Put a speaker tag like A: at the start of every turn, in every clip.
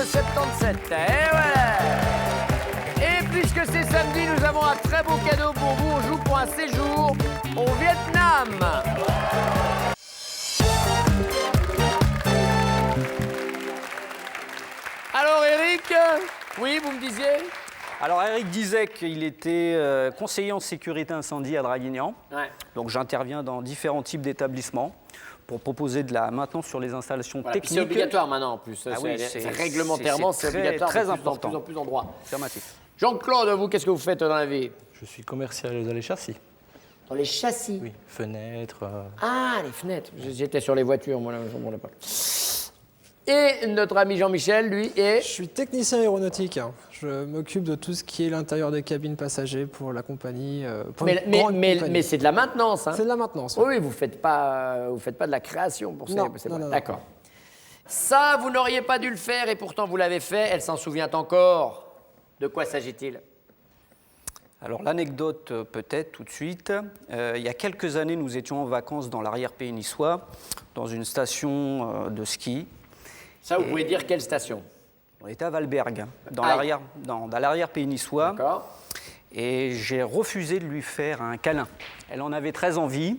A: le 77. Et voilà. Et puisque c'est samedi, nous avons un très beau cadeau pour vous. On joue pour un séjour au Vietnam. Alors Eric, oui, vous me disiez?
B: Alors Eric disait qu'il était conseiller en sécurité incendie à Draguignan.
A: Ouais.
B: Donc j'interviens dans différents types d'établissements pour proposer de la maintenance sur les installations
A: Voilà, puis
B: techniques.
A: c'est obligatoire maintenant en plus.
B: Ah oui,
A: c'est réglementairement, c'est
B: très,
A: obligatoire
B: très
A: de
B: important.
A: plus en plus d'endroits.
B: Affirmatif.
A: Jean-Claude, vous, qu'est-ce que vous faites dans la vie?
C: Je suis commercial dans les châssis.
A: Dans les châssis.
C: Oui, fenêtres.
A: Ah, les fenêtres. J'étais sur les voitures, moi, là, je ne comprenais pas. Et notre ami Jean-Michel, lui, est...
D: Je suis technicien aéronautique. Je m'occupe de tout ce qui est l'intérieur des cabines passagers pour la compagnie. Pour une grande compagnie.
A: Mais c'est de la maintenance, hein?
D: C'est de la maintenance.
A: Oui, vous faites pas de la création pour ça.
D: Non, non.
A: D'accord. Ça, vous n'auriez pas dû le faire et pourtant vous l'avez fait. Elle s'en souvient encore. De quoi s'agit-il?
B: Alors l'anecdote peut-être tout de suite. Il y a quelques années, nous étions en vacances dans l'arrière-pays niçois, dans une station de ski.
A: Ça, vous pouvez dire quelle station?
B: On était à Valberg, dans
A: Aïe.
B: l'arrière-pays niçois.
A: D'accord.
B: Et j'ai refusé de lui faire un câlin. Elle en avait très envie.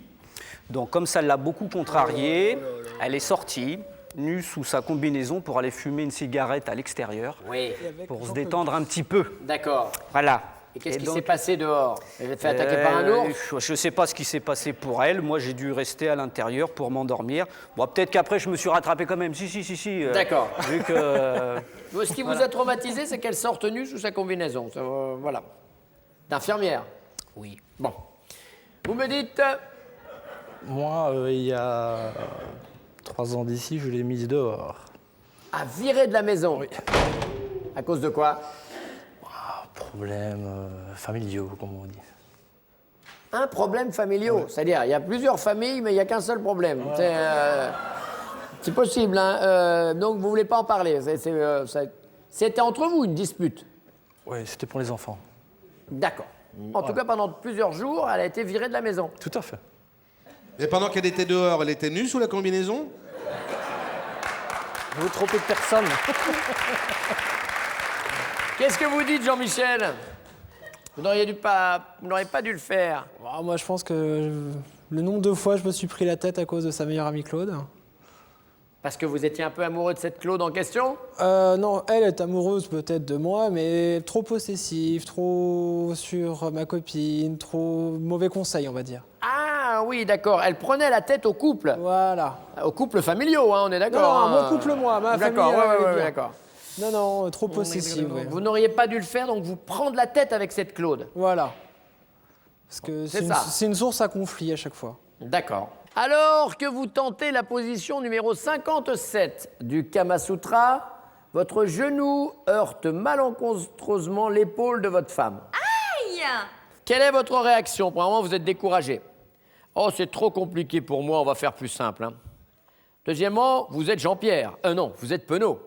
B: Donc comme ça l'a beaucoup contrariée, elle est sortie, nue sous sa combinaison pour aller fumer une cigarette à l'extérieur,
A: Oui.
B: pour se détendre un petit peu.
A: D'accord.
B: Voilà.
A: Et qu'est-ce qui
B: donc,
A: s'est passé dehors? Elle s'est fait attaquer par un ours?
B: Je ne sais pas ce qui s'est passé pour elle. Moi, j'ai dû rester à l'intérieur pour m'endormir. Bon, peut-être qu'après, je me suis rattrapé quand même. Si.
A: D'accord.
B: Vu que...
A: Ce qui vous a traumatisé, c'est qu'elle sorte nue sous sa combinaison. Ça, voilà. D'infirmière.
B: Oui.
A: Bon. Vous me dites...
C: Moi, il y a 3 ans d'ici, je l'ai mise dehors.
A: À virer de la maison?
C: Oui.
A: À cause de quoi?
C: Problèmes familiaux, comme on dit.
A: Un problème familial. C'est-à-dire, il y a plusieurs familles, mais il n'y a qu'un seul problème. C'est possible, hein. Donc, vous ne voulez pas en parler. C'était entre vous une dispute?
C: Oui, c'était pour les enfants.
A: D'accord. En tout cas, pendant plusieurs jours, elle a été virée de la maison.
C: Tout à fait.
E: Et pendant qu'elle était dehors, elle était nue sous la combinaison?
B: Vous vous trompez de personne.
A: Qu'est-ce que vous dites, Jean-Michel? Vous n'auriez pas dû le faire.
D: Moi, je pense que le nombre de fois je me suis pris la tête à cause de sa meilleure amie Claude.
A: Parce que vous étiez un peu amoureux de cette Claude en question?
D: Non, elle est amoureuse peut-être de moi, mais trop possessive, trop sur ma copine, trop mauvais conseil, on va dire.
A: Ah oui, d'accord. Elle prenait la tête au couple.
D: Voilà.
A: Au couple familiaux, hein, on est d'accord.
D: Non, mon couple, moi, ma famille.
A: D'accord,
D: elle est
A: ouais,
D: bien.
A: d'accord.
D: Non, trop possessive. Ouais.
A: Vous n'auriez pas dû le faire, donc vous prendre la tête avec cette Claude.
D: Voilà. Parce que
A: C'est ça.
D: c'est une source à conflit à chaque fois.
A: D'accord. Alors que vous tentez la position numéro 57 du Kama Sutra, votre genou heurte malencontreusement l'épaule de votre femme.
F: Aïe!
A: Quelle est votre réaction? Pour un moment, vous êtes découragé. Oh, c'est trop compliqué pour moi, on va faire plus simple. Hein. Deuxièmement, vous êtes Jean-Pierre. Non, vous êtes Penaud.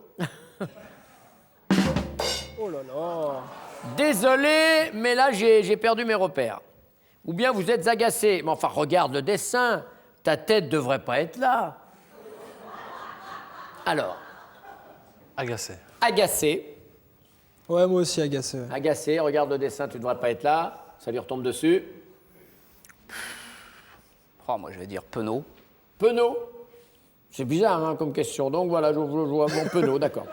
D: Oh là là.
A: Désolé, mais là, j'ai perdu mes repères. Ou bien vous êtes agacé. Mais enfin, regarde le dessin. Ta tête devrait pas être là. Alors,
C: Agacé.
A: agacé.
D: Ouais, moi aussi agacé. Ouais.
A: Agacé, regarde le dessin, tu devrais pas être là. Ça lui retombe dessus.
B: Oh, moi, je vais dire penaud.
A: Penaud. C'est bizarre hein, comme question. Donc voilà, je vois mon penaud, d'accord.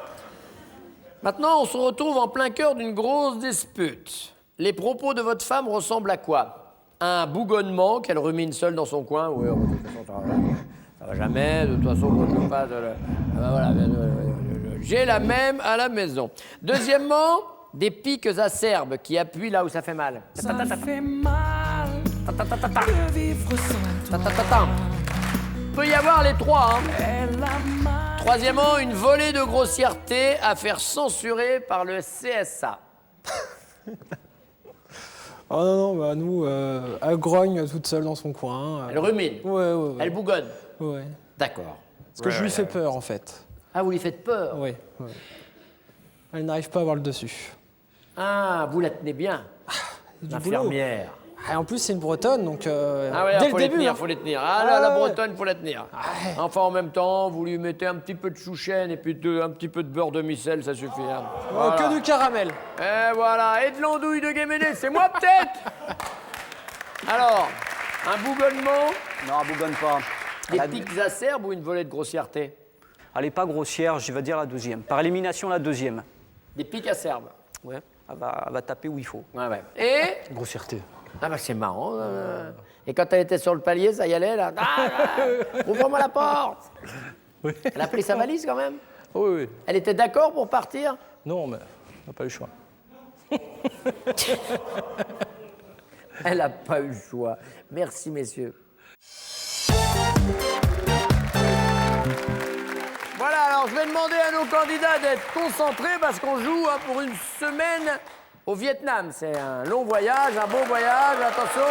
A: Maintenant, on se retrouve en plein cœur d'une grosse dispute. Les propos de votre femme ressemblent à quoi? Un bougonnement qu'elle rumine seule dans son coin. Oui, de toute façon, ça va jamais. De toute façon, je ne pas. Voilà, j'ai la même à la maison. Deuxièmement, des piques acerbes qui appuient là où ça fait mal.
G: Ça fait mal de vivre sans toi.
A: Peut y avoir les trois. Hein.
G: Elle a mal.
A: Troisièmement, une volée de grossièreté à faire censurer par le CSA.
D: Oh non, bah nous, elle grogne toute seule dans son coin.
A: Elle rumine.
D: Ouais.
A: Elle bougonne.
D: Ouais.
A: D'accord.
D: Parce que je lui fais peur, en fait.
A: Ah, vous lui faites peur?
D: Ouais. Elle n'arrive pas à avoir le dessus.
A: Ah, vous la tenez bien.
D: Du
A: L'infirmière.
D: Ah, en plus, c'est une bretonne, donc
A: Ah ouais,
D: dès
A: faut
D: le
A: les
D: début.
A: tenir,
D: hein.
A: faut les tenir. Ah là,
D: Ah
A: la
D: ouais.
A: bretonne, faut la tenir. Enfin, en même temps, vous lui mettez un petit peu de chouchen et puis un petit peu de beurre de micelle, ça suffit. Hein.
D: Oh,
A: Voilà.
D: que du caramel.
A: Et voilà, et de l'andouille de Guéméné, c'est moi peut-être. Alors, un bougonnement,
B: Non, elle bougonne pas.
A: des
B: Elle a-
A: pics acerbes ou une volée de grossièreté?
B: Elle n'est pas grossière, je vais dire la deuxième. Par élimination, la deuxième.
A: Des pics acerbes.
B: Ouais, elle va taper où il faut.
A: Ouais, ouais. Et
C: Grossièreté.
A: ah bah c'est marrant. Et quand elle était sur le palier, ça y allait là. Ouvre-moi la porte.
C: Oui.
A: Elle a pris sa valise quand même.
C: Oui, oui.
A: Elle était d'accord pour partir.
C: Non, mais on n'a pas eu le choix.
A: Elle n'a pas eu le choix. Merci messieurs. Voilà, alors je vais demander à nos candidats d'être concentrés parce qu'on joue pour une semaine au Vietnam. C'est un long voyage, un beau voyage, attention.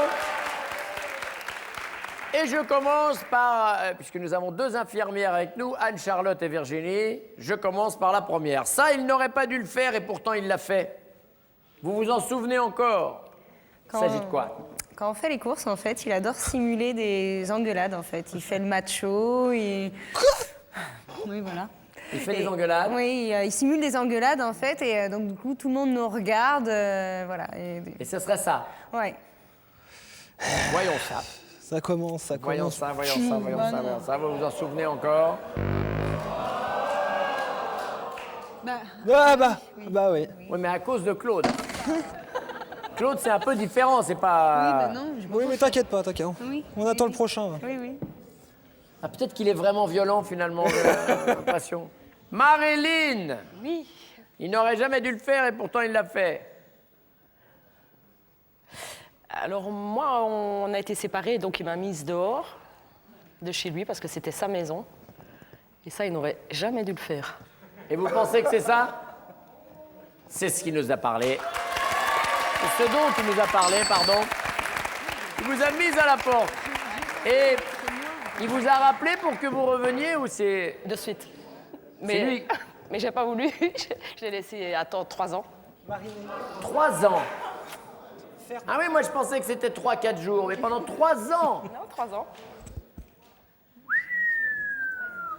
A: Et je commence par, puisque nous avons deux infirmières avec nous, Anne-Charlotte et Virginie, je commence par la première. Ça, il n'aurait pas dû le faire et pourtant il l'a fait. Vous vous en souvenez encore? Il s'agit de quoi?
F: Quand on fait les courses, en fait, il adore simuler des engueulades, en fait. Il fait le macho, Oui, voilà.
A: Il fait des engueulades?
F: Oui, il simule des engueulades, en fait, et donc, du coup, tout le monde nous regarde, voilà.
A: Et ce serait ça.
F: Ouais.
A: Voyons ça.
D: Ça commence, ça
A: Voyons
D: commence.
A: ça, voyons ça, voyons ça, voyons ça. Vous vous en souvenez encore?
D: Ah bah oui.
A: Oui, mais à cause de Claude. Claude, c'est un peu différent, c'est pas...
F: Oui, bah non, je
D: Oui, mais t'inquiète pas, t'inquiète.
F: Oui.
D: On attend le prochain.
F: Oui, oui.
A: Ah, peut-être qu'il est vraiment violent, finalement, j'ai l'impression. Marilyn!
H: Oui.
A: Il n'aurait jamais dû le faire et pourtant il l'a fait.
H: Alors moi, on a été séparés, donc il m'a mise dehors de chez lui parce que c'était sa maison. Et ça, il n'aurait jamais dû le faire.
A: Et vous pensez que c'est ça? C'est ce qu'il nous a parlé. C'est ce dont il nous a parlé, pardon. Il vous a mis à la porte. Et il vous a rappelé pour que vous reveniez ou c'est...
H: De suite.
A: C'est lui.
H: Mais j'ai pas voulu. Je l'ai laissé attendre 3 ans.
A: 3 ans. Ah oui, moi je pensais que c'était 3-4 jours, mais pendant 3 ans.
H: Non, 3 ans.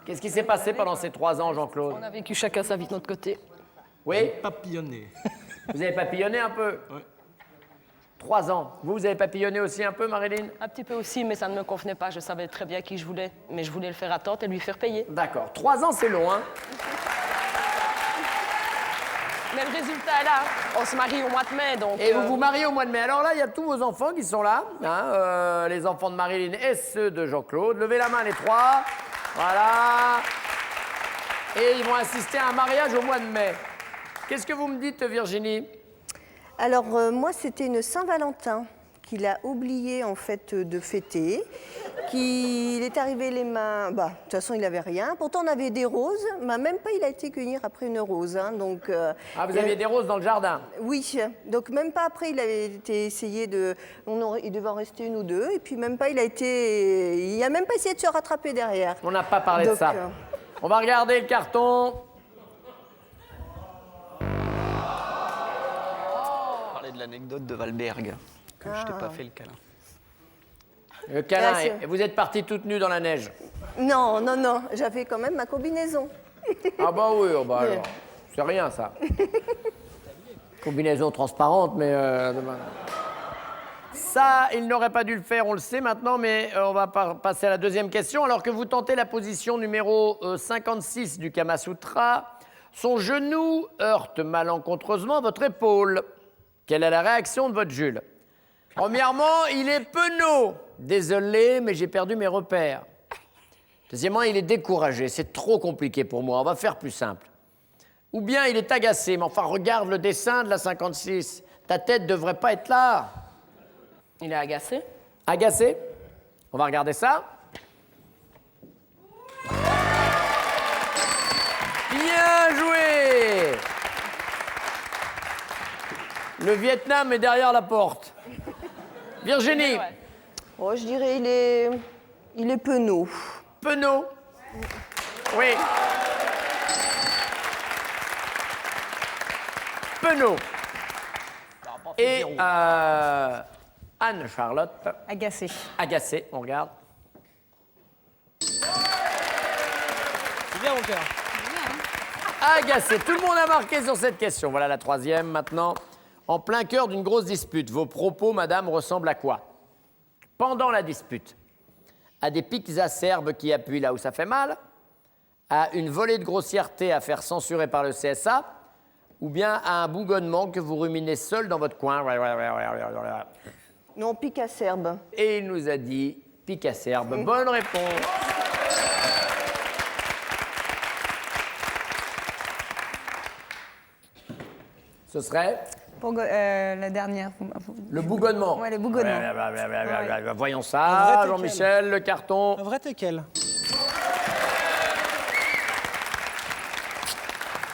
A: Qu'est-ce qui s'est passé pendant ces 3 ans, Jean-Claude?
H: On a vécu chacun sa vie de notre côté.
A: Oui?
C: Papillonné.
A: Vous avez papillonné un peu?
C: Oui.
A: 3 ans. Vous avez papillonné aussi un peu, Marilyn?
H: Un petit peu aussi, mais ça ne me convenait pas. Je savais très bien qui je voulais. Mais je voulais le faire attendre et lui faire payer.
A: D'accord. 3 ans, c'est long, hein?
H: Mais le résultat est là. On se marie au mois de mai, donc...
A: Et vous vous mariez au mois de mai. Alors là, il y a tous vos enfants qui sont là, hein, les enfants de Marilyn et ceux de Jean-Claude. Levez la main les 3. Voilà. Et ils vont assister à un mariage au mois de mai. Qu'est-ce que vous me dites, Virginie?
I: Alors, moi, c'était une Saint-Valentin qu'il a oublié, en fait, de fêter. Il est arrivé les mains... Bah, de toute façon, il n'avait rien. Pourtant, on avait des roses. Mais même pas, il a été cueillir après une rose. Hein, donc,
A: Ah, vous aviez des roses dans le jardin?
I: Oui. Donc, même pas après, il avait été essayé de... Il devait en rester une ou deux. Et puis, même pas, il a même pas essayé de se rattraper derrière.
A: On n'a pas parlé de
I: Donc,
A: ça. On va regarder le carton.
B: Parler de l'anecdote de Valberg, que je t'ai pas fait le câlin.
A: Le câlin.
I: Ah, c'est-
A: Et vous êtes partis toutes nues dans la neige?
I: Non, non, non. J'avais quand même ma combinaison.
A: Ah bah oui, oh bah alors. C'est rien, ça. Combinaison transparente, mais... Ça, il n'aurait pas dû le faire, on le sait maintenant, mais on va passer à la deuxième question. Alors que vous tentez la position numéro 56 du Kama Sutra, son genou heurte malencontreusement votre épaule. Quelle est la réaction de votre Jules? Premièrement, il est penaud. Désolé, mais j'ai perdu mes repères. Deuxièmement, il est découragé. C'est trop compliqué pour moi. On va faire plus simple. Ou bien il est agacé. Mais enfin, regarde le dessin de la 56. Ta tête devrait pas être là.
H: Il est agacé.
A: Agacé? On va regarder ça. Bien joué! Le Vietnam est derrière la porte. Virginie,
H: Ouais.
I: Oh, je dirais, il est penaud.
A: penaud. Oui. Penaud. Et Anne-Charlotte.
F: Agacé.
A: Agacé, on regarde.
D: C'est bien, mon cœur.
A: Agacé. Tout le monde a marqué sur cette question. Voilà la troisième maintenant. En plein cœur d'une grosse dispute, vos propos, madame, ressemblent à quoi? Pendant la dispute, à des pics acerbes qui appuient là où ça fait mal, à une volée de grossièreté à faire censurer par le CSA, ou bien à un bougonnement que vous ruminez seul dans votre coin.
I: Non, pique acerbe.
A: Et il nous a dit pic acerbe. Bonne réponse. Ce serait
F: La dernière.
A: le bougonnement.
F: Ouais, le bougonnement.
A: Voyons
D: Un
A: ça,
D: vrai
A: Jean-Michel, le carton.
D: Un vrai teckel.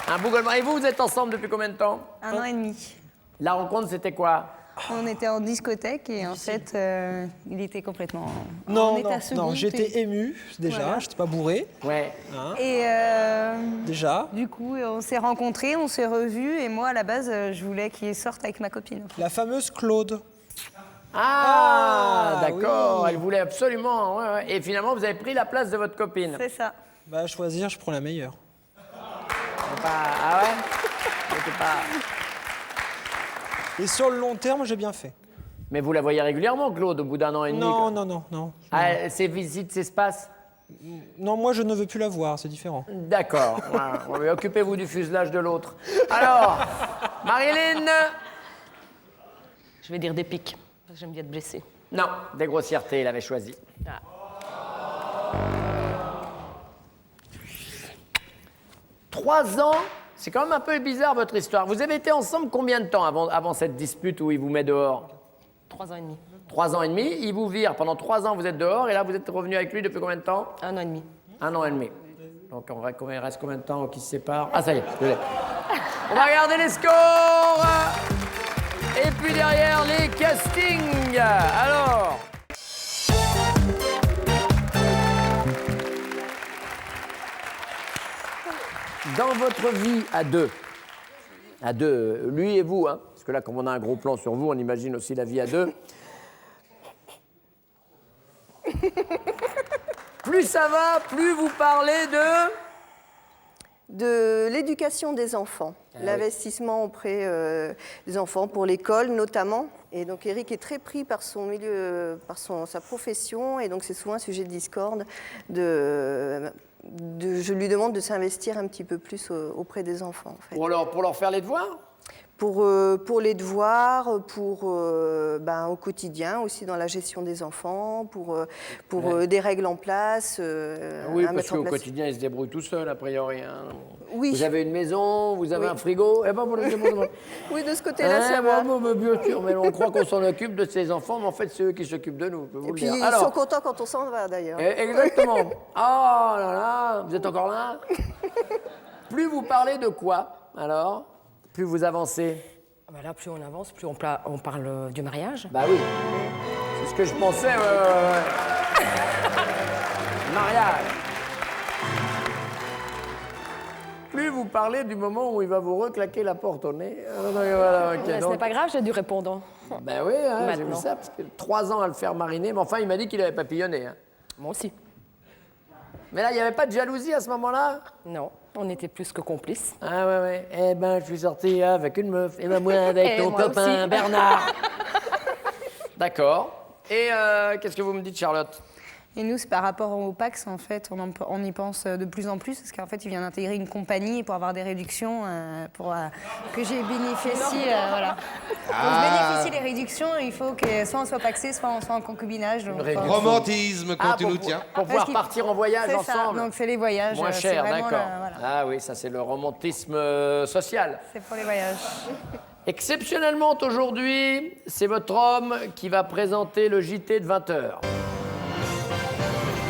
A: Un bougonnement. Et vous êtes ensemble depuis combien de temps?
F: 1 an et demi.
A: La rencontre, c'était quoi?
F: On était en discothèque et en fait, il était complètement en
D: Non,
F: état
D: non,
F: second.
D: non, j'étais ému déjà,
F: Voilà.
D: j'étais pas bourré,
A: Ouais.
F: Et
D: déjà.
F: du coup, on s'est rencontrés, on s'est revus et moi, à la base, je voulais qu'il sorte avec ma copine.
D: La fameuse Claude.
A: Ah, d'accord.
D: oui.
A: Elle voulait absolument. Ouais, ouais. Et finalement, vous avez pris la place de votre copine.
F: C'est ça.
D: Bah, à choisir, je prends la meilleure.
A: Ah ouais? C'était pas...
D: Et sur le long terme, j'ai bien fait.
A: Mais vous la voyez régulièrement, Claude, au bout d'un an et demi?
D: Non,
A: quoi.
D: non, non, non.
A: Ah, ses visites s'espacent?
D: Non, moi, je ne veux plus la voir, c'est différent.
A: D'accord. Voilà. Ouais, mais occupez-vous du fuselage de l'autre. Alors, Marilyn?
H: Je vais dire des pics, parce que j'aime bien être blessée.
A: Non, des grossièretés, il avait choisi.
H: Ah.
A: 3 ans, c'est quand même un peu bizarre votre histoire. Vous avez été ensemble combien de temps avant cette dispute où il vous met dehors?
H: 3 ans et demi.
A: 3 ans et demi, il vous vire. Pendant 3 ans, vous êtes dehors et là, vous êtes revenu avec lui depuis combien de temps?
H: 1 an et demi.
A: 1 an et demi. Donc, il reste combien de temps qui se séparent? Ah, ça y est, je l'ai. On va regarder les scores. Et puis derrière, les castings. Alors... Dans votre vie à deux, lui et vous, hein, parce que là, comme on a un gros plan sur vous, on imagine aussi la vie à deux. Plus ça va, plus vous parlez
I: De l'éducation des enfants, l'investissement auprès des enfants pour l'école notamment. Et donc Eric est très pris par son milieu, par sa profession, et donc c'est souvent un sujet de discorde. Je lui demande de s'investir un petit peu plus auprès des enfants. En fait.
A: pour leur faire les devoirs?
I: Pour les devoirs, au quotidien aussi dans la gestion des enfants, pour des règles en place.
A: Oui,
I: à
A: parce
I: mettre en
A: qu'au
I: place.
A: quotidien, ils se débrouillent tout seuls, a priori. Hein.
I: Oui.
A: Vous avez une maison, vous avez
I: Oui.
A: un frigo. Eh ben,
I: Oui, de ce côté-là, ça va.
A: Bien sûr, mais on croit qu'on s'en occupe de ses enfants, mais en fait, c'est eux qui s'occupent de nous, je peux vous
I: Et
A: le
I: puis
A: dire.
I: ils sont contents quand on s'en va d'ailleurs.
A: Exactement. Oh là là, vous êtes encore là? Plus vous parlez de quoi, alors? Plus vous avancez?
H: Bah là, plus on avance, plus on parle du mariage.
A: Bah oui. C'est ce que je pensais. Mariage. Plus vous parlez du moment où il va vous reclaquer la porte au nez. Voilà, ok,
H: Mais ce
A: donc-
H: n'est pas grave, j'ai dû répondre.
A: Ben oui, hein, j'ai vu
H: Maintenant.
A: ça, parce que 3 ans à le faire mariner, mais enfin, il m'a dit qu'il avait papillonné. Hein.
H: Moi aussi.
A: Mais là, il n'y avait pas de jalousie à ce moment-là?
H: Non, on était plus que complices.
A: Ah ouais, ouais. Eh ben, je suis sorti avec une meuf, et ben moi avec
H: Et
A: ton
H: moi
A: copain
H: aussi.
A: Bernard. D'accord. Et qu'est-ce que vous me dites, Charlotte?
F: Et nous, c'est par rapport au Pax, en fait, on y pense de plus en plus, parce qu'en fait, il vient d'intégrer une compagnie pour avoir des réductions, pour que j'ai bénéficié, voilà. Pour que je bénéficie des réductions, il faut que soit on soit paxé, soit on soit en concubinage. Donc,
A: réduction.
E: Romantisme quand tu nous tiens.
A: Pour pouvoir
F: qu'il-
A: partir en voyage
F: c'est ça,
A: ensemble.
F: donc c'est les voyages.
A: Moins
F: c'est
A: cher,
F: vraiment
A: d'accord.
F: voilà.
A: Ah oui, ça c'est le romantisme social.
F: C'est pour les voyages.
A: Exceptionnellement aujourd'hui, c'est votre homme qui va présenter le JT de 20h.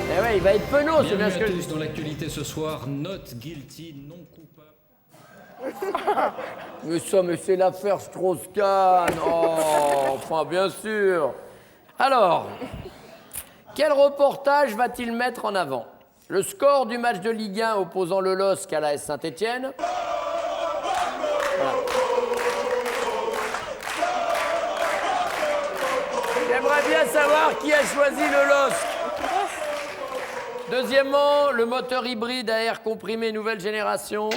A: Eh ouais, il va être penaud, c'est bien ce que je dis.
J: Dans l'actualité ce soir, not guilty, non coupable.
A: Mais c'est l'affaire Strauss-Kahn. Oh, enfin, bien sûr. Alors, quel reportage va-t-il mettre en avant? Le score du match de Ligue 1 opposant le LOSC à l'AS Saint-Étienne. Voilà. savoir qui a choisi le LOSC. Deuxièmement, le moteur hybride à air comprimé nouvelle génération.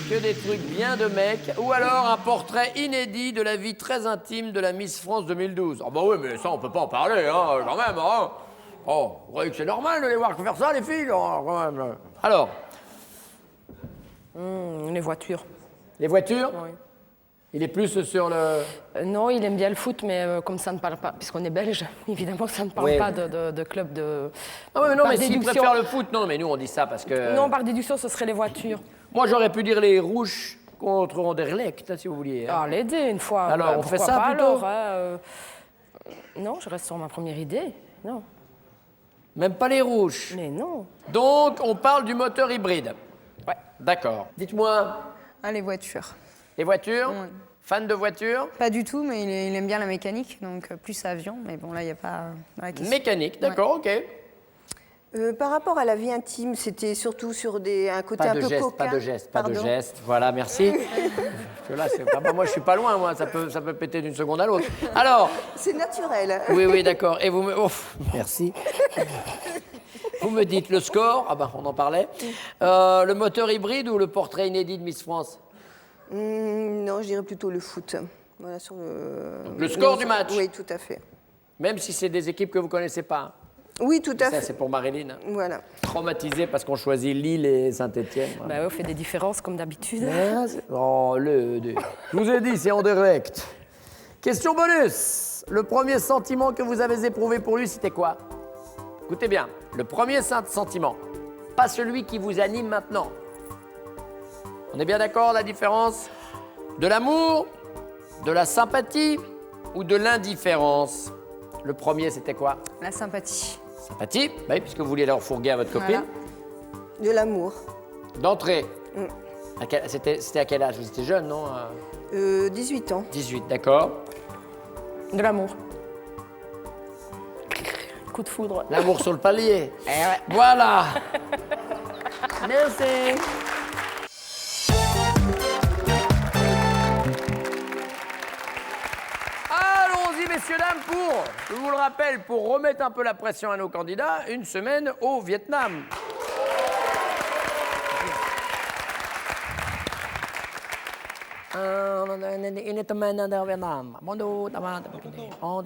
A: Que des trucs bien de mecs. Ou alors un portrait inédit de la vie très intime de la Miss France 2012. Ah bah oui, mais ça, on peut pas en parler, hein, quand même. Hein. Oh, vous croyez que c'est normal de les voir faire ça, les filles, quand même. Alors,
H: Les voitures.
A: les voitures,
H: Oui.
A: il est plus sur le...
H: Non, il aime bien le foot, mais comme ça ne parle pas, puisqu'on est belge, évidemment, ça ne parle
A: Oui.
H: pas de club de.
A: Ah ouais, mais non,
H: Par
A: mais s'il
H: déduction.
A: préfère le foot, non, mais nous, on dit ça parce que...
H: Non, par déduction, ce serait les voitures.
A: Moi, j'aurais pu dire les rouges contre Anderlecht, si vous vouliez. Hein.
H: Ah, l'aider une fois.
A: Alors,
H: bah,
A: on fait
H: pourquoi
A: ça
H: pas,
A: plutôt
H: alors, hein, Non, je reste sur ma première idée. Non.
A: Même pas les rouges.
H: Mais non.
A: Donc, on parle du moteur hybride.
H: Ouais.
A: D'accord. Dites-moi,
F: Ah, les voitures.
A: les voitures
F: Ouais.
A: Fan de voitures
F: Pas du tout, mais il aime bien la mécanique, donc plus avion. Mais bon, là, il n'y a pas dans la question.
A: Mécanique, d'accord, ok.
I: Par rapport à la vie intime, c'était surtout sur un côté
A: Pas
I: un
A: de
I: peu
A: geste,
I: coquin.
A: pas de geste, pas de
I: Pardon.
A: geste. Voilà, merci. Parce que là, moi, je suis pas loin, moi. Ça peut péter d'une seconde à l'autre. Alors,
I: C'est naturel.
A: oui, d'accord. Et vous me... Ouf, merci. Vous me dites le score. Ah ben, on en parlait. Le moteur hybride ou le portrait inédit de Miss France?
I: Non, je dirais plutôt le foot. Voilà, sur
A: Le score du match.
I: Oui, tout à fait.
A: Même si c'est des équipes que vous connaissez pas.
I: Oui, tout à
A: Ça,
I: fait.
A: c'est pour Marilyn.
I: Voilà.
A: Traumatisée parce qu'on choisit Lille et Saint-Étienne.
H: Bah, ouais, on fait des différences comme d'habitude.
A: Oh, je vous ai dit, c'est en direct. Question bonus. Le premier sentiment que vous avez éprouvé pour lui, c'était quoi? Écoutez bien, le premier sentiment, pas celui qui vous anime maintenant. On est bien d'accord, la différence? De l'amour, de la sympathie ou de l'indifférence? Le premier, c'était quoi?
F: La sympathie.
A: Sympathie, oui, puisque vous vouliez leur fourguer à votre copine.
F: Voilà.
I: De l'amour.
A: D'entrée. C'était à quel âge? Vous étiez jeune, non?
I: 18 ans.
A: 18, d'accord.
H: De l'amour. Coup de foudre.
A: L'amour sur le palier. Voilà. Merci. Allons-y, messieurs, dames, je vous le rappelle, pour remettre un peu la pression à nos candidats, une semaine au Vietnam. Une semaine au Vietnam.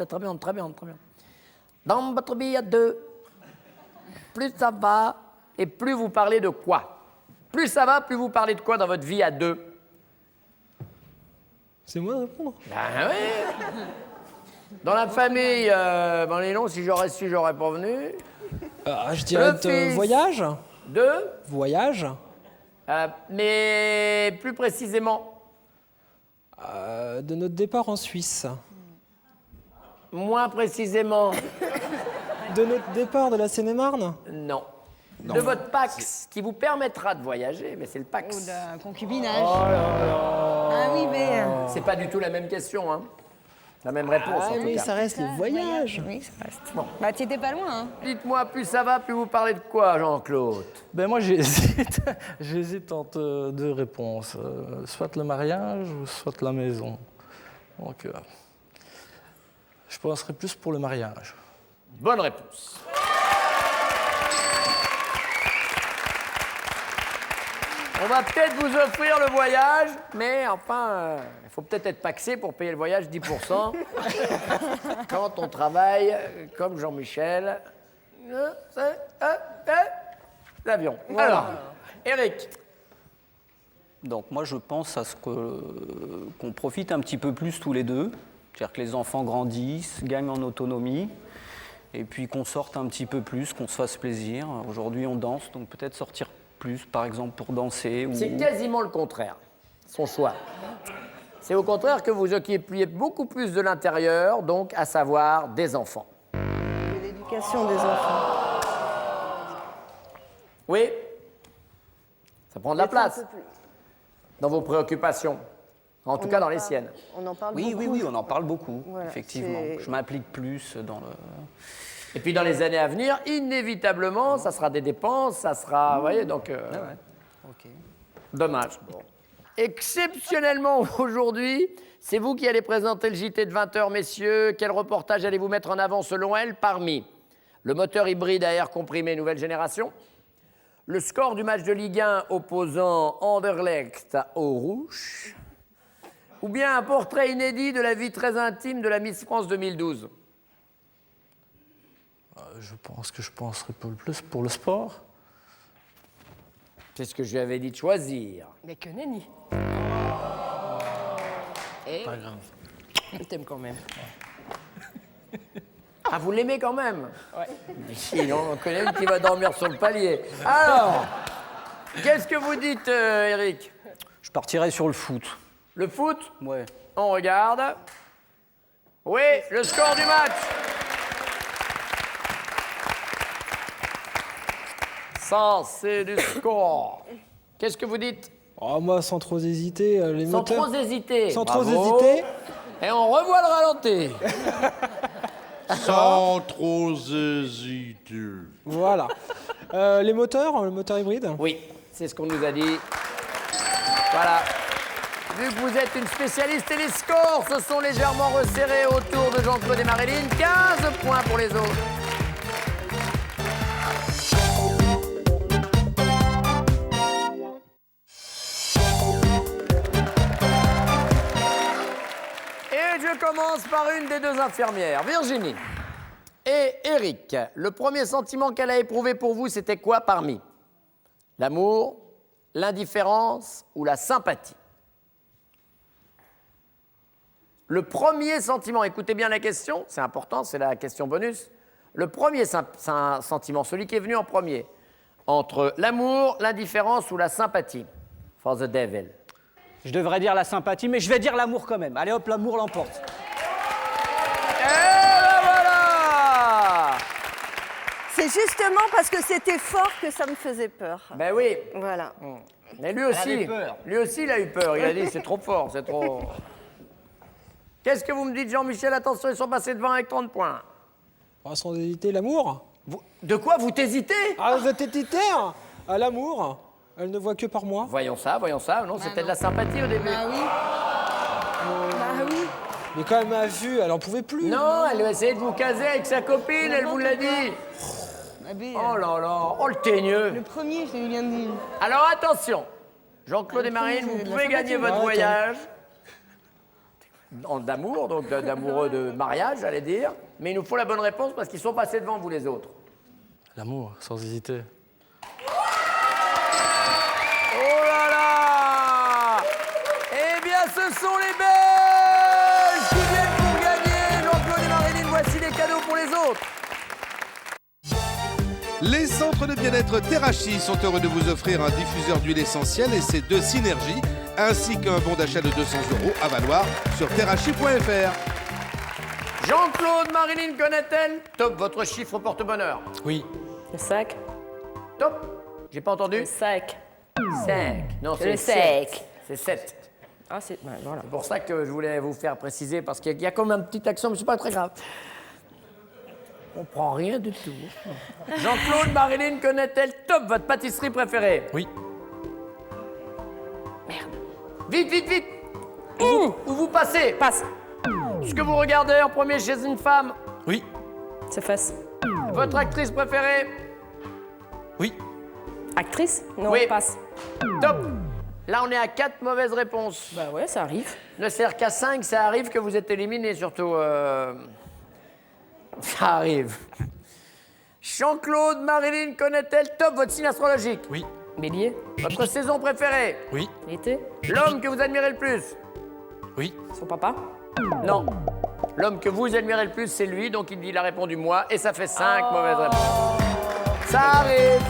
A: Très bien, très bien, très bien. Dans votre vie à deux, plus ça va et plus vous parlez de quoi? Plus ça va, plus vous parlez de quoi dans votre vie à deux?
D: C'est moi de répondre.
A: Ben oui. Dans la famille, ben les noms, si j'aurais su, j'aurais pas venu.
D: Je dirais
A: Le fils.
D: voyage.
A: Deux,
D: Voyage.
A: mais plus précisément,
D: De notre départ en Suisse.
A: moins précisément,
D: De notre départ de la Seine-et-Marne.
A: non. De votre Pax, qui vous permettra de voyager, mais c'est le
F: Ou
A: Pax.
F: de concubinage. Ah oui, mais.
A: C'est pas du tout la même question, hein. La même réponse, en tout
D: mais
A: cas.
D: ça reste le voyage.
F: Oui, ça reste. Bon. Bah, tu étais pas loin, hein.
A: Dites-moi, plus ça va, plus vous parlez de quoi, Jean-Claude?
C: Ben moi j'hésite, j'hésite entre deux réponses, soit le mariage ou soit la maison. Donc je penserais plus pour le mariage.
A: Bonne réponse. On va peut-être vous offrir le voyage, mais enfin, il faut peut-être être paxé pour payer le voyage 10%. Quand on travaille comme Jean-Michel. L'avion. Alors, Eric.
B: Donc moi je pense à ce qu'on profite un petit peu plus tous les deux, c'est-à-dire que les enfants grandissent, gagnent en autonomie, et puis qu'on sorte un petit peu plus, qu'on se fasse plaisir. Aujourd'hui on danse, donc peut-être sortir plus, par exemple pour danser.
A: C'est quasiment le contraire, son choix. C'est au contraire que vous occupiez beaucoup plus de l'intérieur, donc à savoir des enfants.
I: De l'éducation des enfants.
A: Oui? Ça prend de la
I: Peut-être un
A: place
I: peu plus.
A: dans vos préoccupations, en tout cas dans les siennes.
I: On en parle
B: Oui,
I: beaucoup.
B: oui, on en parle beaucoup,
I: Voilà,
B: effectivement.
I: c'est-
B: Je m'implique plus dans le...
A: Et puis dans les années à venir, inévitablement, ça sera des dépenses, ça sera... Vous voyez, donc...
B: Ok.
A: Dommage. Bon. Exceptionnellement, aujourd'hui, c'est vous qui allez présenter le JT de 20h, messieurs. Quel reportage allez-vous mettre en avant, selon elle, parmi le moteur hybride à air comprimé nouvelle génération, le score du match de Ligue 1 opposant Anderlecht au Rouge, ou bien un portrait inédit de la vie très intime de la Miss France 2012?
C: Je pense que je penserais pas le plus pour le sport.
A: C'est ce que je lui avais dit de choisir.
H: Mais que nenni.
A: Et...
C: Pas grave.
H: Je t'aime quand même.
A: Ah, vous l'aimez quand même?
H: Ouais.
A: Sinon, on connaît une qui va dormir sur le palier. Alors, qu'est-ce que vous dites, Eric?
B: Je partirai sur le foot.
A: Le foot?
B: Ouais.
A: On regarde. Oui, le score du match. Ça, c'est du score. Qu'est-ce que vous dites?
D: Oh, moi, sans trop hésiter, les
A: Sans
D: moteurs...
A: trop hésiter.
D: Sans
A: Bravo.
D: trop hésiter.
A: Et on revoit le ralenti.
E: Sans trop hésiter.
D: Voilà. Les moteurs, le moteur hybride?
A: Oui, c'est ce qu'on nous a dit. Voilà. Vu que vous êtes une spécialiste et les scores se sont légèrement resserrés autour de Jean-Claude et Marilyn, 15 points pour les autres. Et je commence par une des deux infirmières, Virginie. Et Eric, le premier sentiment qu'elle a éprouvé pour vous, c'était quoi parmi l'amour, l'indifférence ou la sympathie? Le premier sentiment, écoutez bien la question, c'est important, c'est la question bonus. Le premier sentiment, celui qui est venu en premier, entre l'amour, l'indifférence ou la sympathie? For the devil.
B: Je devrais dire la sympathie, mais je vais dire l'amour quand même. Allez hop, l'amour l'emporte.
A: Et ben voilà!
I: C'est justement parce que c'était fort que ça me faisait peur.
A: Ben oui.
I: Voilà.
A: Mais lui aussi, il a eu peur. Il a dit c'est trop fort, c'est trop... Qu'est-ce que vous me dites, Jean-Michel? Attention, ils sont passés devant avec 30 points.
D: Oh, sans hésiter, l'amour?
A: De quoi vous t'hésitez?
D: Ah, vous êtes hésitaire? À l'amour? Elle ne voit que par moi?
A: Voyons ça. Non, c'était de la sympathie au début.
F: Bah oui. Bah oui.
D: Mais quand elle m'a vu, elle en pouvait plus.
A: Non, elle a essayé de vous caser avec sa copine, elle vous l'a dit. Oh là là, oh le teigneux.
F: Le premier, c'est bien dit.
A: Alors attention, Jean-Claude et Marine, vous pouvez gagner votre voyage d'amour, donc d'amoureux de mariage, j'allais dire. Mais il nous faut la bonne réponse parce qu'ils sont passés devant vous les autres.
C: L'amour, sans hésiter.
A: Oh là là! Eh bien, ce sont les Belges qui viennent pour gagner. Jean-Claude et Marilyn, voici les cadeaux pour les autres.
E: Les centres de bien-être Terrachi sont heureux de vous offrir un diffuseur d'huile essentielle et ses deux synergies, ainsi qu'un bon d'achat de 200 € à valoir sur terrachi.fr.
A: Jean-Claude, Marilyn, connaît-elle? Top, votre chiffre porte-bonheur.
C: Oui.
H: Le sac.
A: Top. J'ai pas entendu.
H: Le sac.
A: 5. Non, c'est
H: Le
A: 7.
H: sec.
A: C'est 7.
H: Ah, c'est... ouais, voilà.
A: C'est pour ça que je voulais vous faire préciser, parce qu'il y a comme un petit accent, mais c'est pas très grave. On prend rien du tout. Jean-Claude, Marilyn, connaît-elle top votre pâtisserie préférée?
C: Oui.
A: Vite, vite, vite! Où vous passez?
H: Passe.
A: Ce que vous regardez en premier chez une femme?
C: Oui.
H: C'est face.
A: Votre actrice préférée?
C: Oui.
H: Actrice? Non,
A: Oui.
H: passe.
A: Top! Là, on est à 4 mauvaises réponses.
H: Bah ouais, ça arrive.
A: Ne sert qu'à 5, ça arrive que vous êtes éliminé, surtout. Ça arrive. Jean-Claude, Marilyn, connaît-elle top votre signe astrologique?
C: Oui.
H: Bélier.
A: Votre saison préférée?
C: Oui.
H: L'été.
A: L'homme que vous admirez le plus?
C: Oui.
H: Son papa.
A: Non. L'homme que vous admirez le plus, c'est lui, donc il a répondu moi, et ça fait 5 mauvaises réponses. Ça arrive.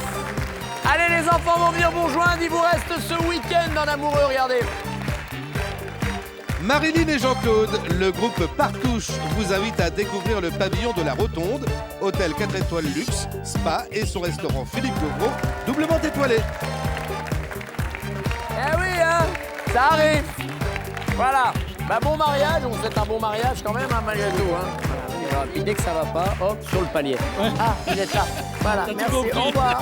A: Allez, les enfants vont venir vous rejoindre, il vous reste ce week-end en amoureux, regardez.
E: Marilyn et Jean-Claude, le groupe Partouche vous invite à découvrir le pavillon de la Rotonde, hôtel 4 étoiles luxe, spa et son restaurant Philippe Logro, doublement étoilé.
A: Eh oui, hein, ça arrive. Voilà. Bah, bon mariage, on vous souhaite un bon mariage quand même, hein, malgré tout. Hein. Voilà, puis dès que ça va pas, hop, sur le palier. Ah, il est là. Voilà, merci, au revoir.